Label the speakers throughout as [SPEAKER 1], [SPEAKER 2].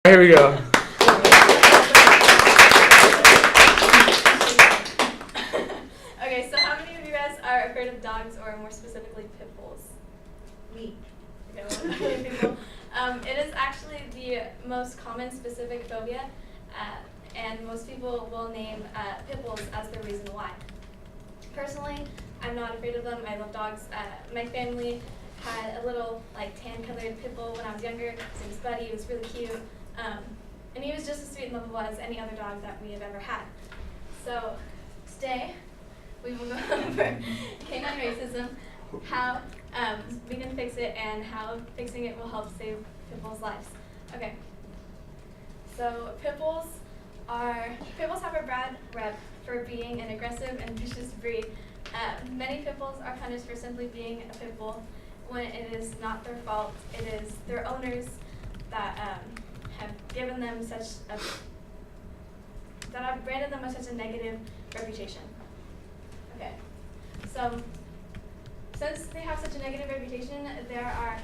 [SPEAKER 1] Here we go.
[SPEAKER 2] Okay, so how many of you guys are afraid of dogs, or more specifically pit bulls?
[SPEAKER 3] Me.
[SPEAKER 2] Okay, well, not many people. It is actually the most common specific phobia, and most people will name pit bulls as the reason why. Personally, I'm not afraid of them. I love dogs. My family had a little tan-colored pit bull when I was younger. His name was Buddy. He was really cute, and he was just as sweet and lovable as any other dog that we have ever had. So today, we will go over canine racism, how we can fix it, and how fixing it will help save pit bulls' lives. Okay. So pit bulls have a bad rep for being an aggressive and vicious breed. Many pit bulls are punished for simply being a pit bull when it is not their fault. It is their owners that have given them that have branded them with such a negative reputation. Okay, so since they have such a negative reputation, there are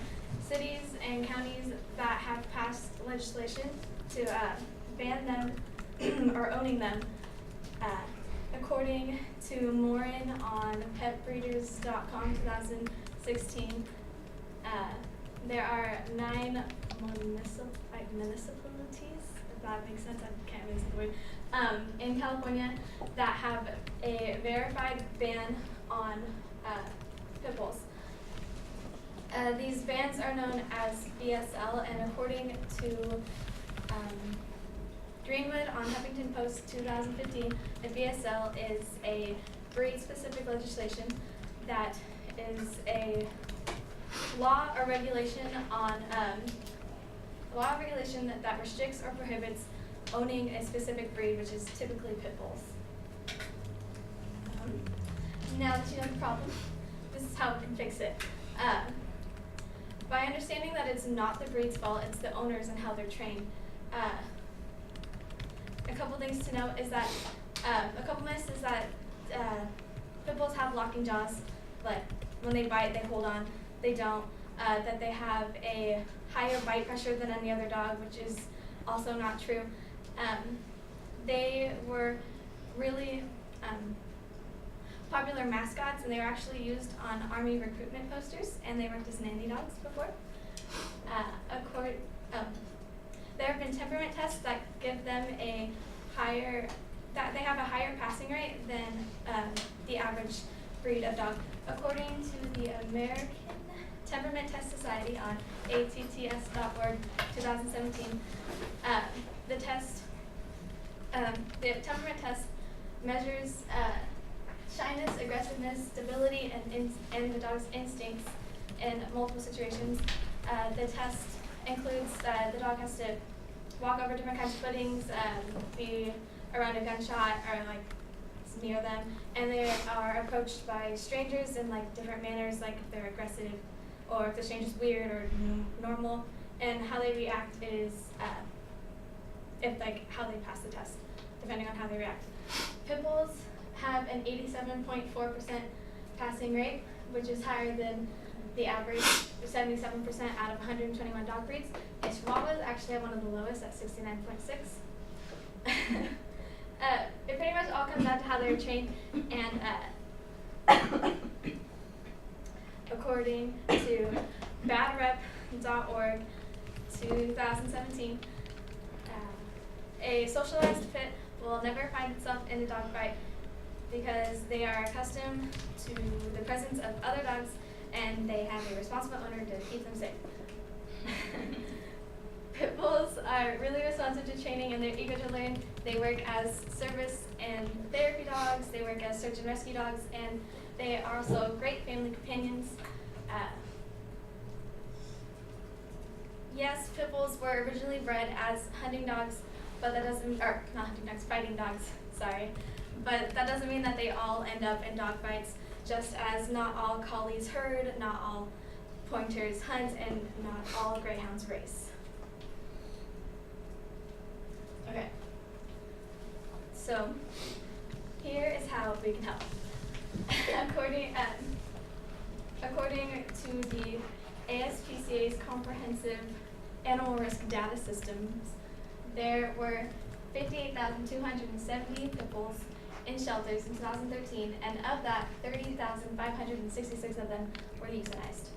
[SPEAKER 2] cities and counties that have passed legislation to ban them or owning them. According to Morin on petbreeders.com 2016, there are 9 municipalities, if that makes sense, I can't really say the word, in California that have a verified ban on pit bulls. These bans are known as BSL, and according to Greenwood on Huffington Post 2015, the BSL is a breed-specific legislation that is a law or regulation that restricts or prohibits owning a specific breed, which is typically pit bulls. Now that you know the problem, this is how we can fix it. By understanding that it's not the breed's fault, it's the owners and how they're trained. A couple things to note is that pit bulls have locking jaws. Like when they bite, they hold on. They don't. That they have a higher bite pressure than any other dog, which is also not true. They were really popular mascots, and they were actually used on Army recruitment posters, and they worked as nanny dogs before. There have been temperament tests that give them they have a higher passing rate than the average breed of dog. According to the American Temperament Test Society on atts.org 2017, the temperament test measures shyness, aggressiveness, stability, and the dog's instincts in multiple situations. The test includes the dog has to walk over different kinds of footings, be around a gunshot or near them, and they are approached by strangers in different manners, like if they're aggressive or if the stranger's weird or normal, and how they react is how they pass the test, depending on how they react. Pit bulls have an 87.4% passing rate, which is higher than the average 77% out of 121 dog breeds. And Chihuahuas actually have one of the lowest at 69.6. It pretty much all comes down to how they're trained, and according to badrep.org 2017, a socialized pit will never find itself in a dog fight because they are accustomed to the presence of other dogs, and they have a responsible owner to keep them safe. Pit bulls are really responsive to training, and they're eager to learn. They work as service and therapy dogs, they work as search and rescue dogs, and they are also great family companions. Yes, pit bulls were originally bred as hunting dogs, but that doesn't, or not hunting dogs, fighting dogs, sorry. But that doesn't mean that they all end up in dog fights, just as not all collies herd, not all pointers hunt, and not all greyhounds race. Okay, so here is how we can help. According to the ASPCA's comprehensive animal risk data systems, there were 58,270 pit bulls in shelters in 2013, and of that, 30,566 of them were euthanized.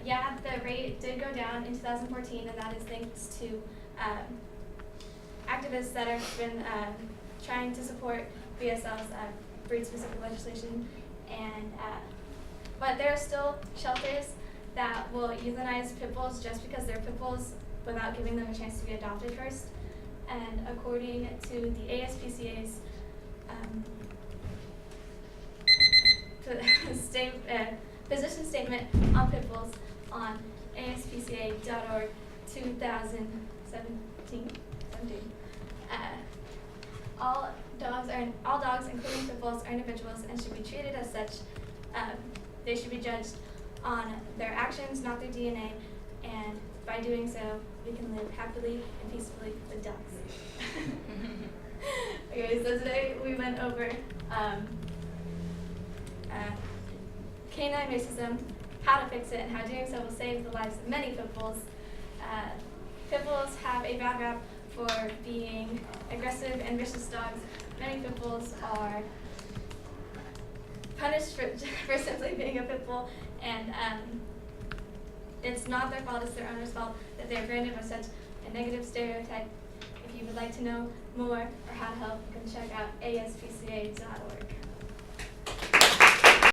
[SPEAKER 2] Yeah, the rate did go down in 2014, and that is thanks to activists that have been trying to support BSL's breed-specific legislation, and but there are still shelters that will euthanize pit bulls just because they're pit bulls without giving them a chance to be adopted first. And according to the ASPCA's position statement on pit bulls on ASPCA.org 2017, all dogs, including pit bulls, are individuals and should be treated as such. They should be judged on their actions, not their DNA, and by doing so, we can live happily and peacefully with dogs. Okay, so today we went over canine racism, how to fix it, and how doing so will save the lives of many pit bulls. Pit bulls have a bad rap for being aggressive and vicious dogs. Many pit bulls are punished for simply being a pit bull, and it's not their fault, it's their owner's fault that they're branded with such a negative stereotype. If you would like to know more or how to help, you can check out aspca.org.